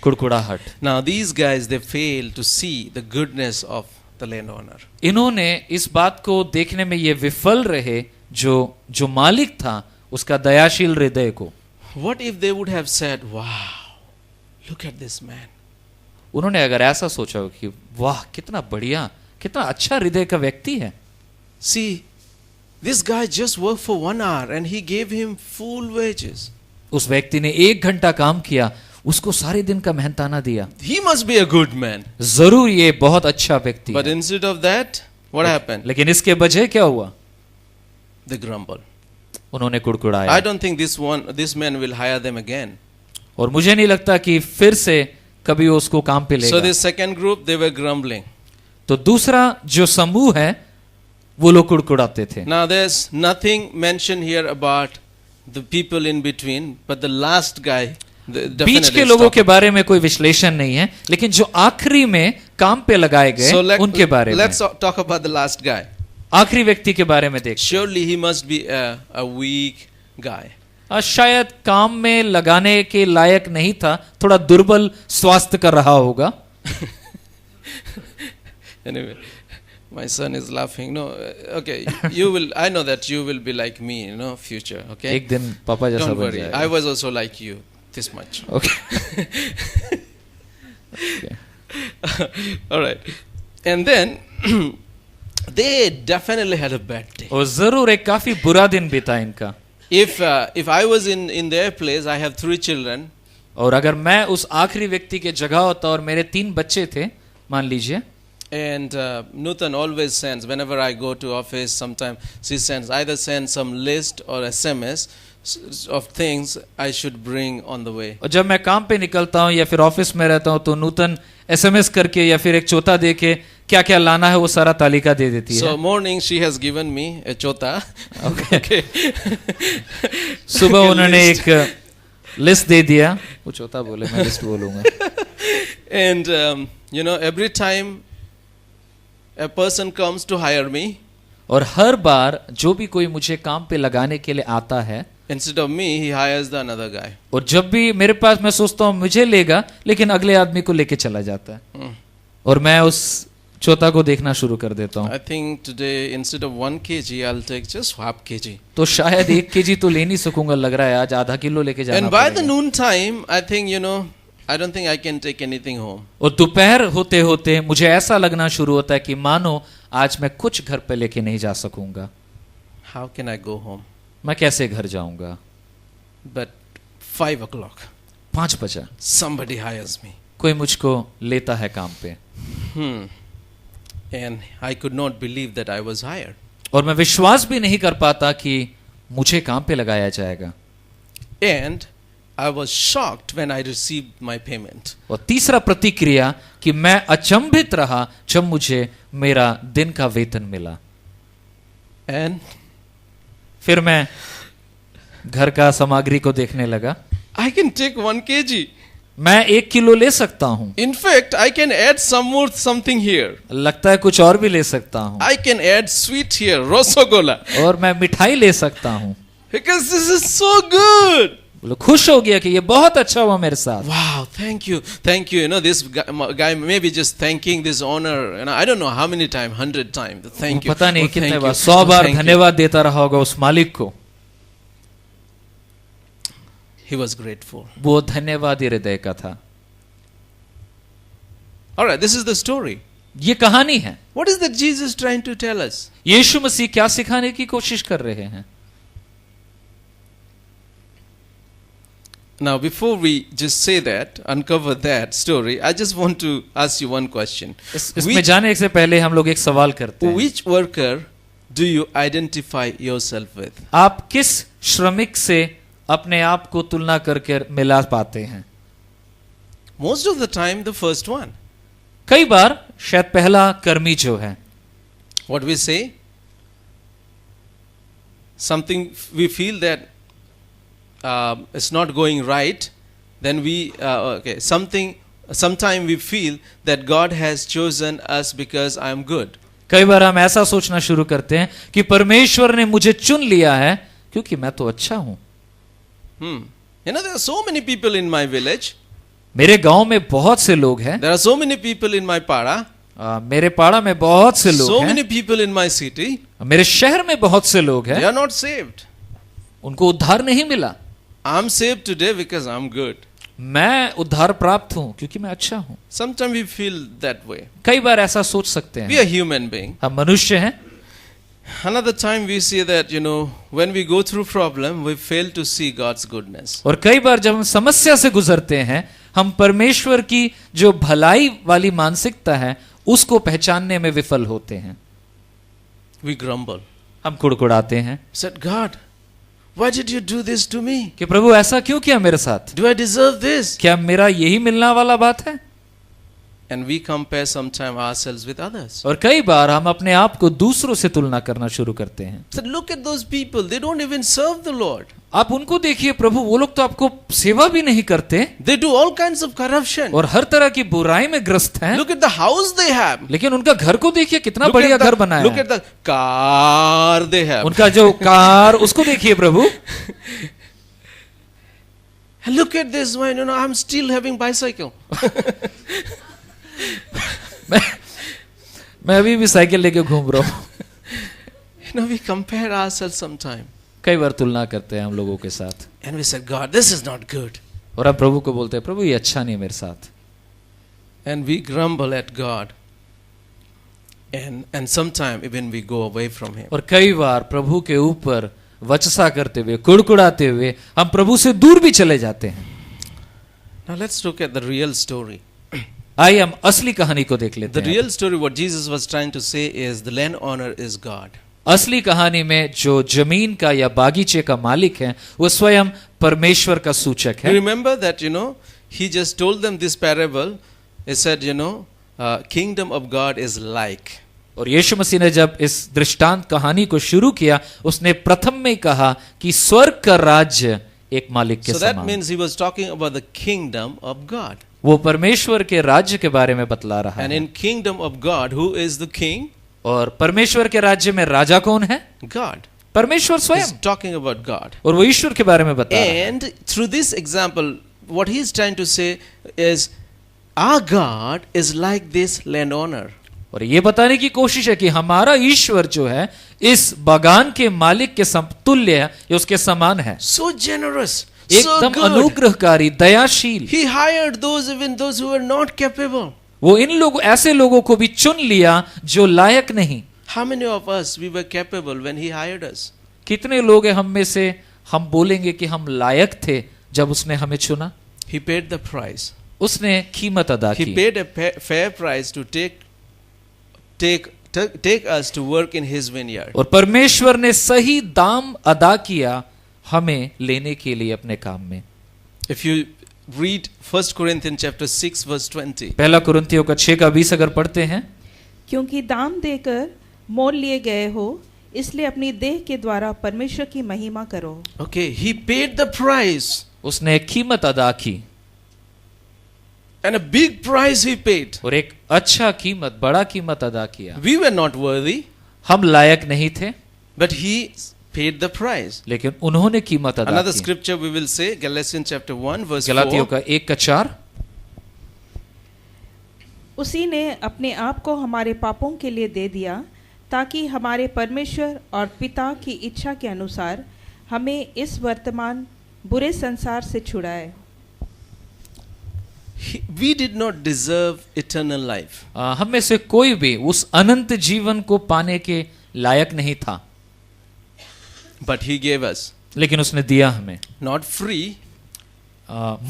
कुड़कुड़ाहट। Now these guys, they fail to see the goodness of the landowner. इन्होंने इस बात को देखने में ये विफल रहे जो मालिक था उसका दयाशील हृदय को। What if they would have said, wow, look at this man. उन्होंने अगर ऐसा सोचा हो कि वाह कितना बढ़िया, कितना अच्छा हृदय का व्यक्ति है। See, this guy just worked for 1 hour and he gave him full wages. उस व्यक्ति ने 1 घंटा काम किया, उसको सारे दिन का मेहनताना दिया। He must be a good man. जरूर ये बहुत अच्छा व्यक्ति But है। instead of that, what happened? लेकिन इसके बजाय क्या हुआ? They grumble. उन्होंने कुड़कुड़ाया। I don't think this man will hire them again. और मुझे नहीं लगता कि फिर से कभी वो उसको काम पे So लेगा। this second group, they were grumbling. तो दूसरा जो समूह है वो लोग कुड़कुड़ाते थे। Now there's nothing mentioned here about the people in between, but the last guy, beach definitely के is लोगों के talking. बारे में कोई विश्लेषण नहीं है, लेकिन जो आखिरी में काम पे लगाए गए So उनके बारे में, let's talk about the last guy. आखिरी व्यक्ति के बारे में देख। Surely he must be a weak guy. शायद काम में लगाने के लायक नहीं था, थोड़ा दुर्बल स्वास्थ्य कर रहा होगा। Anyway, my son is laughing. No, okay, you will. I know that you will be like me, future. Okay. एक दिन पापा जैसा Don't बन worry. जाएगा। I was also like you, this much. Okay. All right. And then they definitely had a bad day. और जरूर एक काफी बुरा दिन बीता इनका। If I was in their place, I have 3 children. और अगर मैं उस आखिरी व्यक्ति के जगह होता और मेरे 3 बच्चे थे, मान लीजिए, And Nutan always sends, whenever I go to office, sometimes she sends, either sends some list or SMS of things I should bring on the way. और जब मैं काम पे निकलता हूँ या फिर ऑफिस में रहता हूँ तो नूतन SMS करके या फिर एक चोता दे के क्या क्या लाना है वो सारा तालिका दे देती So है। morning she has given me a chota. Okay. सुबह उन्होंने एक लिस्ट दे दिया, वो चोता बोले, मैं लिस्ट बोलूंगा। And every time a person comes to hire me, और हर बार जो भी कोई मुझे काम पे लगाने के लिए आता है, instead of me, he hires the another guy. और जब भी मेरे पास, मैं सोचता हूँ मुझे लेगा, लेकिन अगले आदमी को लेके चला जाता है और मैं उस चौथा को देखना शुरू कर देता हूँ। I think today instead of 1 kg, I'll take just half kg. तो शायद 1 केजी तो ले नहीं सकूंगा, लग रहा है आज आधा किलो लेके जाना And by the पड़ेगा। noon time, I think I don't think I can take anything home. और दोपहर होते होते मुझे ऐसा लगना शुरू होता है कि मानो आज मैं कुछ घर पे लेके नहीं जा सकूंगा। How can I go home? मैं कैसे घर जाऊंगा? But 5 o'clock, 5 बजा somebody hires me. कोई मुझको लेता है काम पे, And I could not believe that I was hired. और मैं विश्वास भी नहीं कर पाता कि मुझे काम पे लगाया जाएगा। And I was shocked when I received my payment. और तीसरा प्रतिक्रिया कि मैं अचंभित रहा जब मुझे मेरा दिन का वेतन मिला। And फिर मैं घर का सामग्री को देखने लगा। I can take 1 kg. मैं 1 किलो ले सकता हूं, In fact, I can add something here. लगता है कुछ और भी ले सकता हूं, I can add sweet here, Rosagola. और मैं मिठाई ले सकता हूं। Because this is so good. बोलो, खुश हो गया कि ये बहुत अच्छा हुआ मेरे साथ। Wow, thank you. Thank you. This guy may be just thanking this honor. I don't know how many times, 100 times. Thank you. पता नहीं Oh, कितने thank bar, you. 100 Oh, bar thank you. धन्यवाद देता रहा होगा उस मालिक को। He was grateful. वो धन्यवादी हृदय का था। All right, this is the story. ये कहानी है। What is that Jesus trying to tell us? यीशु मसीह क्या सिखाने की कोशिश कर रहे हैं? Now, before we just say that, uncover that story, I just want to ask you one question. इसमें जाने से पहले हम लोग एक सवाल करते हैं। Which worker do you identify yourself with? आप किस श्रमिक से अपने आप को तुलना करके मिला पाते हैं? Most of the time, the first one. कई बार शायद पहला कर्मी जो है। What we say? Something we feel that it's not going right, then sometime we feel that God has chosen us because I am good. कई बार हम ऐसा सोचना शुरू करते हैं कि परमेश्वर ने मुझे चुन लिया है क्योंकि मैं तो अच्छा हूं। There are so many people in my village. मेरे गांव में बहुत से लोग हैं। There are so many people in my para. मेरे पाड़ा में बहुत से लोग So हैं। many people in my city. मेरे शहर में बहुत से लोग They हैं। are not saved. उनको उद्धार नहीं मिला। I'm saved today because I'm good. मैं उद्धार प्राप्त हूं क्योंकि मैं अच्छा हूं। Sometimes we feel that way. कई बार ऐसा सोच सकते We हैं। are human being. हम मनुष्य हैं। Another time we see that, when we go through problem, we fail to see God's goodness. और कई बार जब हम समस्या से गुजरते हैं, हम परमेश्वर की जो भलाई वाली मानसिकता है उसको पहचानने में विफल होते हैं। We grumble. हम कुड़कुड़ाते हैं Said, God, why did you do this to me? कि प्रभु ऐसा क्यों किया मेरे साथ? Do I deserve this? क्या मेरा यही मिलना वाला बात है? And we compare sometimes ourselves with others. और कई बार हम अपने आप को दूसरों से तुलना करना शुरू करते हैं। So look at those people, they don't even serve the Lord. आप उनको देखिए प्रभु, वो लोग तो आपको सेवा भी नहीं करते They do all kinds of corruption. और हर तरह की बुराई में ग्रस्त हैं। Look at the house they have. लेकिन उनका घर को देखिए, कितना Look बढ़िया at the- घर बनाया Look है। at the car they have. उनका जो कार, उसको देखिए प्रभु। And look at this one, you know, I'm still having bicycle. मैं अभी भी साइकिल लेके घूम रहा हूँ। You know, we compare ourselves sometimes. कई बार तुलना करते हैं हम लोगों के साथ And we say, God, this is not good. और हम प्रभु को बोलते हैं, प्रभु ये अच्छा नहीं है मेरे साथ। And we grumble at God. And sometimes even we go away from Him. और कई बार प्रभु के ऊपर वचसा करते हुए, कुड़कुड़ाते हुए हम प्रभु से दूर भी चले जाते हैं। Now let's look at the real story. आइए हम असली कहानी को देख लेते The हैं। real story, what Jesus was trying to say is the landowner is God. असली कहानी में जो जमीन का या बागीचे का मालिक है वो स्वयं परमेश्वर का सूचक You है। remember that, you know, He just told them this parable. He said, you know, kingdom of God is like. और यीशु मसीह ने जब इस दृष्टांत कहानी को शुरू किया, उसने प्रथम में कहा कि स्वर्ग का राज्य एक मालिक के So that समान। means He was talking about the kingdom of God. वो परमेश्वर के राज्य के बारे में बतला रहा And है। in kingdom of God, who is the king? और परमेश्वर के राज्य में राजा कौन है? God. परमेश्वर He's स्वयं। talking about God. और वो ईश्वर के बारे में बता रहा है। And through this example, what He is trying to say is, our God is like this landowner. और ये बताने की कोशिश है कि हमारा ईश्वर जो है इस बागान के मालिक के समतुल्य है, या उसके समान है। So generous, so एकदम good. अनुग्रहकारी, दयाशील। He hired those, even those who were not capable. वो इन लोगों, ऐसे लोगों को भी चुन लिया जो लायक नहीं। How many of us we were capable when He hired us? कितने लोग हैं हम में से, हम बोलेंगे कि हम लायक थे जब उसने हमें चुना? He paid the price. उसने कीमत अदा He की। paid a fair price to take us to work in His vineyard. और परमेश्वर ने सही दाम अदा किया हमें लेने के लिए अपने काम में। If you read 1 Corinthians chapter 6 verse 20, पहला कुरिन्थियों का 6:20 अगर पढ़ते हैं, क्योंकि दाम देकर मोल लिए गए हो, इसलिए अपनी देह के द्वारा परमेश्वर की महिमा करो। okay, He paid the price, उसने कीमत अदा की and a big price He paid. और एक अच्छा कीमत, बड़ा कीमत अदा किया। We were not worthy, हम लायक नहीं थे, but He paid the price. लेकिन उन्होंने कीमत अदा Another की। scripture we will say, Galatians chapter 1 verse गलातियों 4. का 1:4, उसी ने अपने आप को हमारे पापों के लिए दे दिया, ताकि हमारे परमेश्वर और पिता की इच्छा के अनुसार हमें इस वर्तमान बुरे संसार से छुड़ाए। We did not deserve eternal life. हम में से कोई भी उस अनंत जीवन को पाने के लायक नहीं था, But He gave us. लेकिन उसने दिया हमें। Not free.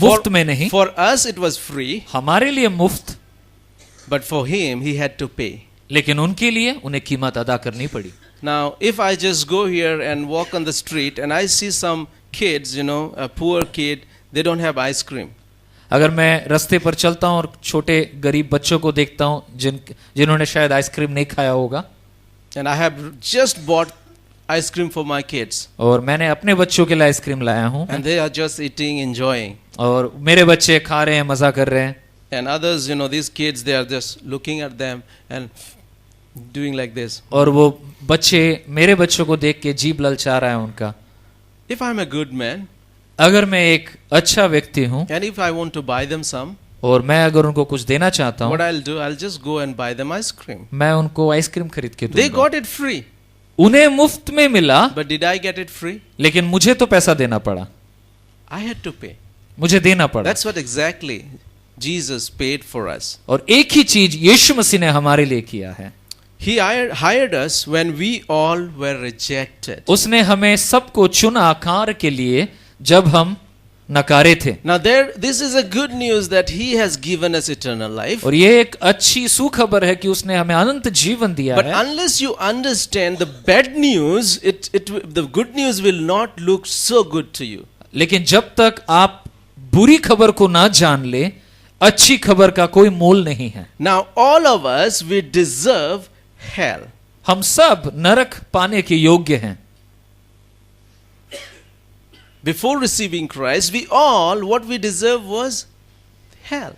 मुफ्त में नहीं, For us it was free, हमारे लिए मुफ्त, but for Him He had to pay. लेकिन उनके लिए उन्हें कीमत अदा करनी पड़ी। Now, if I just go here and walk on the street and I see some kids, you know, a poor kid, they don't have ice cream. अगर मैं रास्ते पर चलता हूँ और छोटे गरीब बच्चों को देखता हूँ जिन्होंने शायद आइसक्रीम नहीं खाया होगा, And I have just bought ice cream for my kids. और मैंने अपने बच्चों के लिए आइसक्रीम लाया हूँ, And they are just eating, enjoying. और मेरे बच्चे खा रहे हैं, मजा कर रहे हैं, And others, you know, these kids, they are just looking at them and doing like this. और वो बच्चे मेरे बच्चों को देख के जीभ ललचा रहा है उनका। If I'm a good man, अगर मैं एक अच्छा व्यक्ति हूँ and if I want to buy them some, और मैं अगर उनको कुछ देना चाहता हूँ, what I'll do, I'll just go and buy them ice cream. मैं उनको आइसक्रीम खरीद के They दूंगा। got it free. उन्हें मुफ्त में मिला, But did I get it free? लेकिन मुझे तो पैसा देना पड़ा, I had to pay. मुझे देना पड़ा। That's what exactly Jesus paid for us. और एक ही चीज यीशु मसीह ने हमारे लिए किया है। He hired us when we all were rejected. उसने हमें सबको चुना कार्य के लिए जब हम नकारे थे। Now this is a good news that He has given us eternal life. और ये एक अच्छी सुखबर है कि उसने हमें अनंत जीवन दिया But है। unless you understand the bad news, the good news will not look so good to you. लेकिन जब तक आप बुरी खबर को ना जान ले, अच्छी खबर का कोई मोल नहीं है। Now, all of us, we deserve hell. हम सब नरक पाने के योग्य हैं। Before receiving Christ, we all, what we deserve was hell.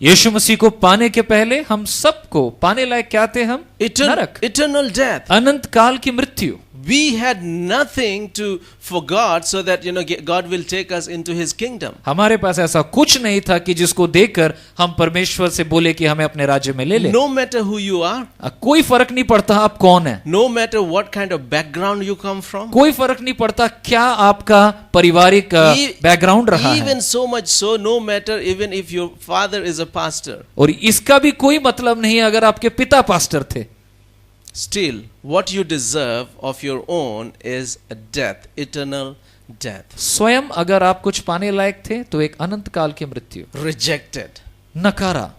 यीशु मसीह को पाने के पहले हम सबको पाने लायक क्या थे? हम नरक, Eternal death. अनंत काल की मृत्यु। We had nothing to for God, so that God will take us into His kingdom. हमारे पास ऐसा कुछ नहीं था कि जिसको देखकर हम परमेश्वर से बोले कि हमें अपने राज्य में ले ले। No matter who you are, कोई फर्क नहीं पड़ता आप कौन है, no matter what kind of background you come from, कोई फर्क नहीं पड़ता क्या आपका पारिवारिक बैकग्राउंड रहा है। even so much so, no matter even if your father is a pastor, और इसका भी कोई मतलब नहीं अगर आपके पिता पास्टर थे। still what you deserve of your own is a death, eternal death. स्वयं अगर आप कुछ पाने लायक थे तो एक अनंत काल की मृत्यु, Rejected. नकारा।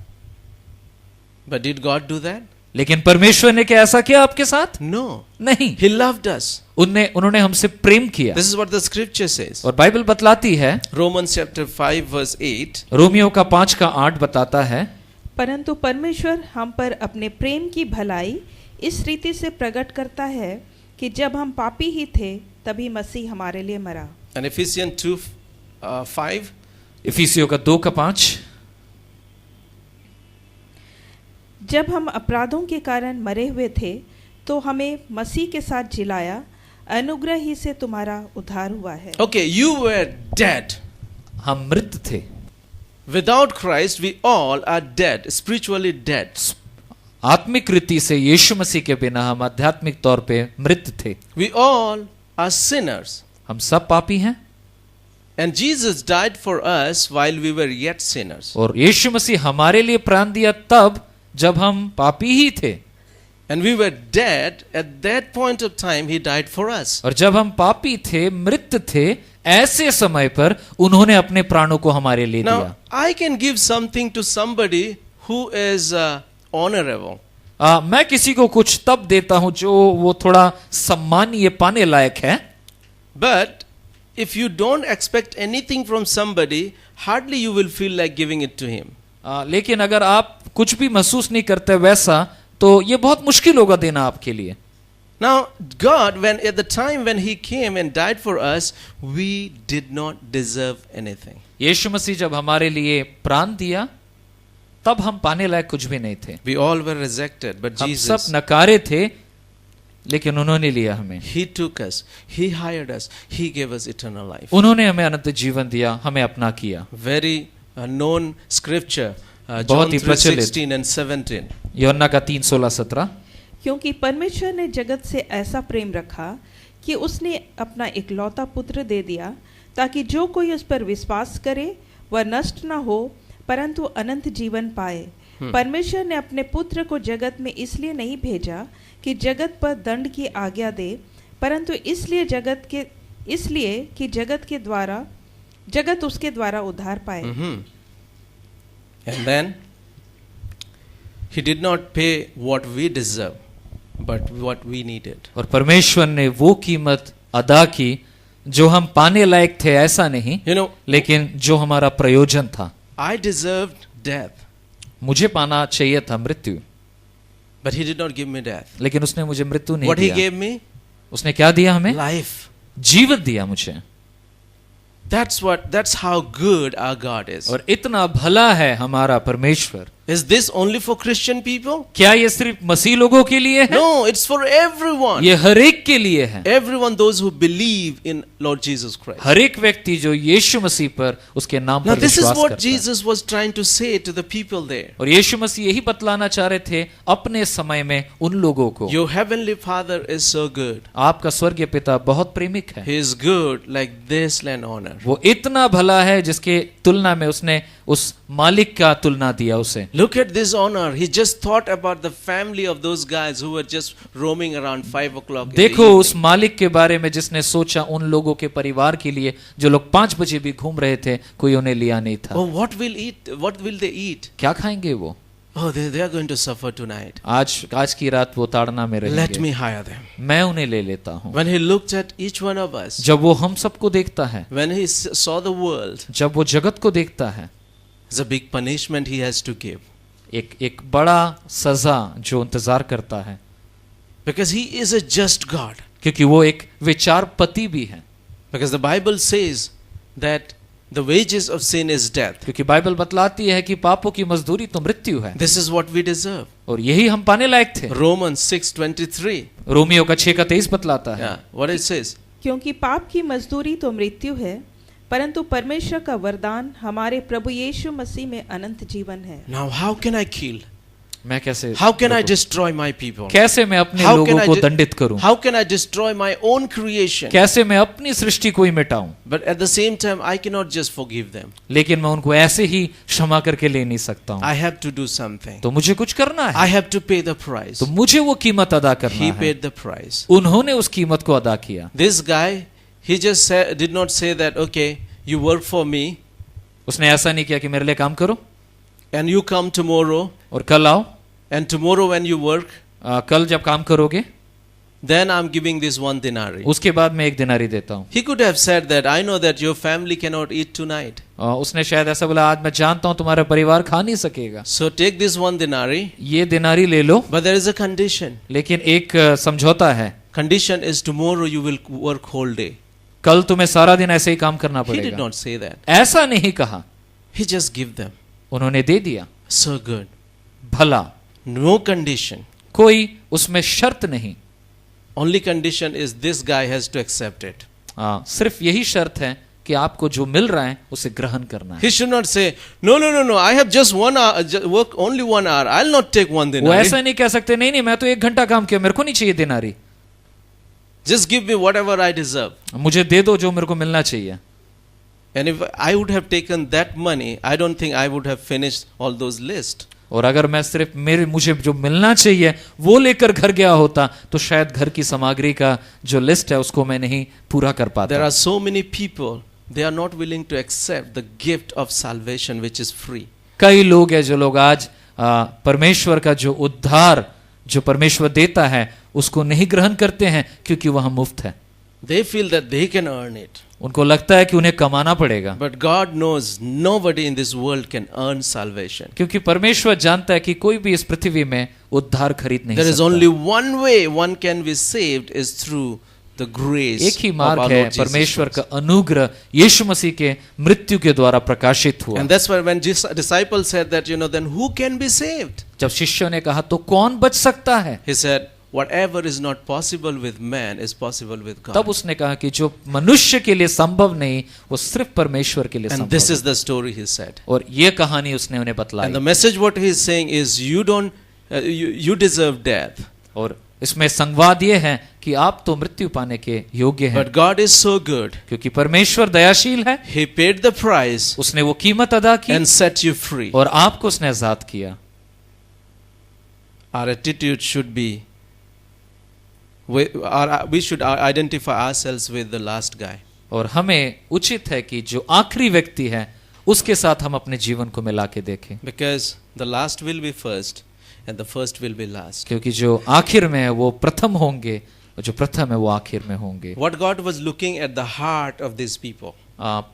But did God do that? लेकिन परमेश्वर ने क्या ऐसा किया आपके साथ? No. नहीं, He loved us. उन्होंने हमसे प्रेम किया। This is what the scripture says. और बाइबल बतलाती है, Romans chapter 5 verse 8. रोमियो का 5:8 बताता है, परंतु परमेश्वर हम पर अपने प्रेम की भलाई इस रीति से प्रकट करता है कि जब हम पापी ही थे तभी मसीह हमारे लिए मरा। And Ephesians 2:5. इफिसियों का 2:5, जब हम अपराधों के कारण मरे हुए थे तो हमें मसीह के साथ जिलाया, अनुग्रह ही से तुम्हारा उद्धार हुआ है। Okay, you were dead. हम मृत थे। Without Christ, we all are dead, spiritually dead. आत्मिक रीति से यीशु मसीह के बिना हम आध्यात्मिक तौर पे मृत थे। We all are sinners. हम सब पापी हैं। And Jesus died for us while we were yet sinners. और यीशु मसीह हमारे लिए प्राण दिया तब जब हम पापी ही थे। And we were dead at that point of time. He died for us. और जब हम पापी थे, मृत थे, ऐसे समय पर उन्होंने अपने प्राणों को हमारे लिए दिया। Now, I can give something to somebody who is honorable. मैं किसी को कुछ तब देता हूं जो वो थोड़ा सम्मानीय पाने लायक है। But if you don't expect anything from somebody, hardly you will feel like giving it to him. लेकिन अगर आप कुछ भी महसूस नहीं करते वैसा, तो ये बहुत मुश्किल होगा देना आपके लिए। Now, God, at the time when He came and died for us, we did not deserve anything. यीशु मसीह जब हमारे लिए प्राण दिया तब हम पाने लायक कुछ भी नहीं थे। We all were rejected, but हम Jesus, सब नकारे थे, लेकिन उन्होंने लिया हमें। He took us, He hired us, He gave us eternal life. उन्होंने हमें अनंत जीवन दिया, हमें अपना किया। Very known scripture, बहुत John ही प्रचलित। 3:16 and 17. यूहन्ना का 3:16-17, क्योंकि परमेश्वर ने जगत से ऐसा प्रेम रखा कि उसने अपना इकलौता पुत्र दे दिया, ताकि जो कोई उस पर विश्वास करे वह नष्ट न हो परंतु अनंत जीवन पाए। परमेश्वर ने अपने पुत्र को जगत में इसलिए नहीं भेजा कि जगत पर दंड की आज्ञा दे, परंतु इसलिए कि जगत उसके द्वारा उद्धार पाए। And then He did not pay what we deserve, but what we needed. और परमेश्वर ने वो कीमत अदा की जो हम पाने लायक थे, ऐसा नहीं, लेकिन जो हमारा प्रयोजन था। I deserved death, मुझे पाना चाहिए था मृत्यु, but He did not give me death. लेकिन उसने मुझे मृत्यु नहीं What He दिया। gave me? उसने क्या दिया हमें? Life. जीवन दिया मुझे। That's how good our God is. और इतना भला है हमारा परमेश्वर। Is this only for Christian people? क्या ये सिर्फ मसीह लोगों के लिए है? No, it's for everyone. ये हर एक के लिए है। Everyone, those who believe in Lord Jesus Christ. हर एक व्यक्ति जो यीशु मसीह पर, उसके नाम Now पर this is विश्वास what करता है। Jesus was trying to say to the people there. और यीशु मसीह यही बतलाना चाह रहे थे अपने समय में उन लोगों को। Your heavenly Father is so good. आपका स्वर्गीय पिता बहुत प्रेमिक है। He is good like this land honor. वो इतना भला है जिसके तुलना में उसने उस मालिक का तुलना दिया उसे। Look at this honor. He just thought about the family of those guys who were just roaming around 5 o'clock. देखो उस मालिक के बारे में जिसने सोचा उन लोगों के परिवार के लिए जो लोग 5 बजे भी घूम रहे थे, कोई उन्हें लिया नहीं था। Oh, what will they eat? क्या खाएंगे वो? Oh, they are going to suffer tonight. आज की रात वो ताड़ना में रहेंगे। Let me hire them. मैं उन्हें ले लेता हूँ। When he looked at each one of us, जब वो हम सबको देखता है, when he saw the world, जब वो जगत को देखता है, It's a big punishment he has to give. एक बड़ा सजा जो इंतजार करता है, Because he is a just God. क्योंकि वो एक विचारपति भी है। Because the Bible says that the wages of sin is death. क्योंकि बाइबल बतलाती है कि पापों की मजदूरी तो मृत्यु है, This is what we deserve. और यही हम पाने लायक थे। Romans 6:23. रोमियो का 6:23 बतलाता है। Yeah, what it says? क्योंकि पाप की मजदूरी तो मृत्यु है, परंतु परमेश्वर का वरदान हमारे प्रभु यीशु मसीह में अनंत जीवन है। Now how can I kill? मैं कैसे, How can I destroy my people? कैसे मैं अपने How लोगों can I को de- दंडित करूं? How can I destroy my own creation? कैसे मैं अपनी सृष्टि को ही मिटाऊं? But at the same time, I cannot just forgive them. लेकिन मैं उनको ऐसे ही क्षमा करके ले नहीं सकता हूं। I have to do something. तो मुझे कुछ करना I है, have to pay the price. तो मुझे वो कीमत अदा करना He है। paid the price. उन्होंने उस कीमत को अदा किया। This guy, he just did not say that, okay, you work for me उसने ऐसा नहीं किया कि मेरे लिए काम करो and you come tomorrow, और कल आओ, and tomorrow when you work, कल जब काम करोगे then I'm giving this 1 denarii. उसके बाद मैं 1 दिनारी देता हूँ। He could have said that, I know that your family cannot eat tonight. उसने शायद ऐसा बोला, आज मैं जानता हूँ तुम्हारा परिवार खा नहीं सकेगा, So take this 1 denarii, ये दिनारी ले लो, but there is a condition. लेकिन एक समझौता है, Condition is tomorrow you will work whole day. कल तुम्हें सारा दिन ऐसे ही काम करना He did पड़ेगा। not say that. ऐसा नहीं कहा, He just give them. उन्होंने दे दिया। So good. भला, No condition. कोई उसमें शर्त नहीं, Only condition is this guy has to accept it. सिर्फ यही शर्त है कि आपको जो मिल रहा है उसे ग्रहण करना है। He should not say, no, I have just 1 hour, work only 1 hour. I'll not take 1 वो denarii. ऐसा नहीं कह सकते, नहीं मैं तो 1 घंटा काम किया, मेरे को नहीं चाहिए दिनारी, Just give me whatever I deserve. मुझे दे दो जो मेरे को मिलना चाहिए। And if I would have taken that money, I don't think I would have finished all those lists. और अगर मैं सिर्फ मुझे जो मिलना चाहिए वो लेकर घर गया होता तो शायद घर की सामग्री का जो लिस्ट है उसको मैं नहीं पूरा कर There पाता। are so many people, they are not willing to accept the gift of salvation which is free. कई लोग हैं जो लोग आज परमेश्वर का जो उद्धार जो परमेश्वर देता है उसको नहीं ग्रहण करते हैं क्योंकि वह मुफ्त है। They feel that they can earn it. उनको लगता है कि उन्हें कमाना पड़ेगा, But God knows nobody in this world can earn salvation. क्योंकि परमेश्वर जानता है कि कोई भी इस पृथ्वी में उद्धार खरीद नहीं There is सकता। only one way one can be saved is through the grace एक ही of मार्ग our है, Lord Jesus परमेश्वर Christ. का अनुग्रह यीशु मसीह के मृत्यु के द्वारा प्रकाशित हुआ। And that's why when disciples said that, then who can be saved? जब शिष्यों ने कहा तो कौन बच सकता है, He said, whatever is not possible with man is possible with God. तब उसने कहा कि जो मनुष्य के लिए संभव नहीं वो सिर्फ परमेश्वर के लिए And संभव this है। is the story he said. और ये कहानी उसने उन्हें And the बतलाई। message what he is saying is you deserve death. और इसमें संवाद ये है कि आप तो मृत्यु पाने के योग्य हैं, But God is so good. क्योंकि परमेश्वर दयाशील है, He paid the price उसने वो कीमत अदा की and set you free. और आपको उसने आजाद किया। Our attitude should be, we should identify ourselves with the last guy. और हमें उचित है कि जो आखिरी व्यक्ति है उसके साथ हम अपने जीवन को मिला के देखें, Because the last will be first and the first will be last. क्योंकि जो आखिर में है वो प्रथम होंगे और जो प्रथम है वो आखिर में होंगे। What God was looking at the heart of these people.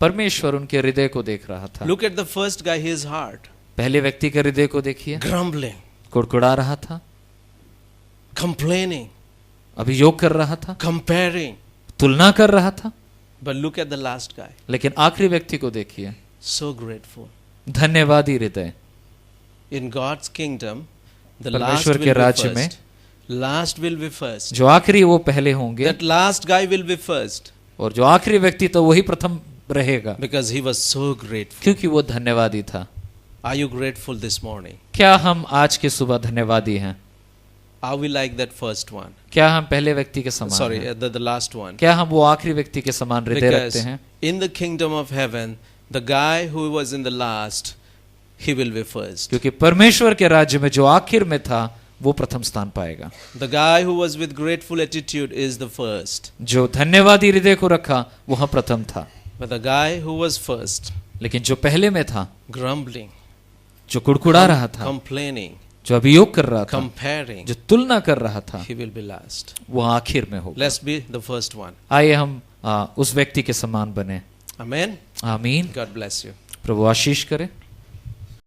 परमेश्वर उनके हृदय को देख रहा था। Look at the first guy, his heart. पहले व्यक्ति के हृदय को देखिए, Grumbling, कुड़कुड़ा रहा था, complaining, अभियोग कर रहा था, comparing. तुलना कर रहा था। But look at the last guy. लेकिन आखिरी व्यक्ति को देखिए, So grateful. धन्यवादी हृदय। In God's kingdom, the last परमेश्वर will के be राज्य में first. Last will be first. जो आखिरी वो पहले होंगे That last guy will be first और जो आखिरी व्यक्ति तो वही प्रथम रहेगा, because he was so grateful. क्योंकि वो धन्यवादी था। Are you grateful this morning? क्या हम आज के सुबह धन्यवादी हैं? Are we like that first one? क्या हम पहले व्यक्ति के समान Sorry, हैं? the last one. क्या हम वो आखिरी व्यक्ति के समान हृदय रखते Because हैं? in the kingdom of heaven, the guy who was in the last, he will be first. क्योंकि परमेश्वर के राज्य में जो आखिर में था वो प्रथम स्थान पाएगा। The guy who was with grateful attitude is the first. जो धन्यवादी हृदय को रखा वह प्रथम था, But the guy who was first, लेकिन जो पहले में था, grumbling, जो कुड़कुड़ा रहा था, complaining, जो अभियोग कर रहा था, comparing, जो तुलना कर रहा था, he will be last. वो आखिर में होगा। Let's be the first one. आइए हम उस व्यक्ति के समान बने। Amen. आमीन। God bless you. प्रभु आशीष करे।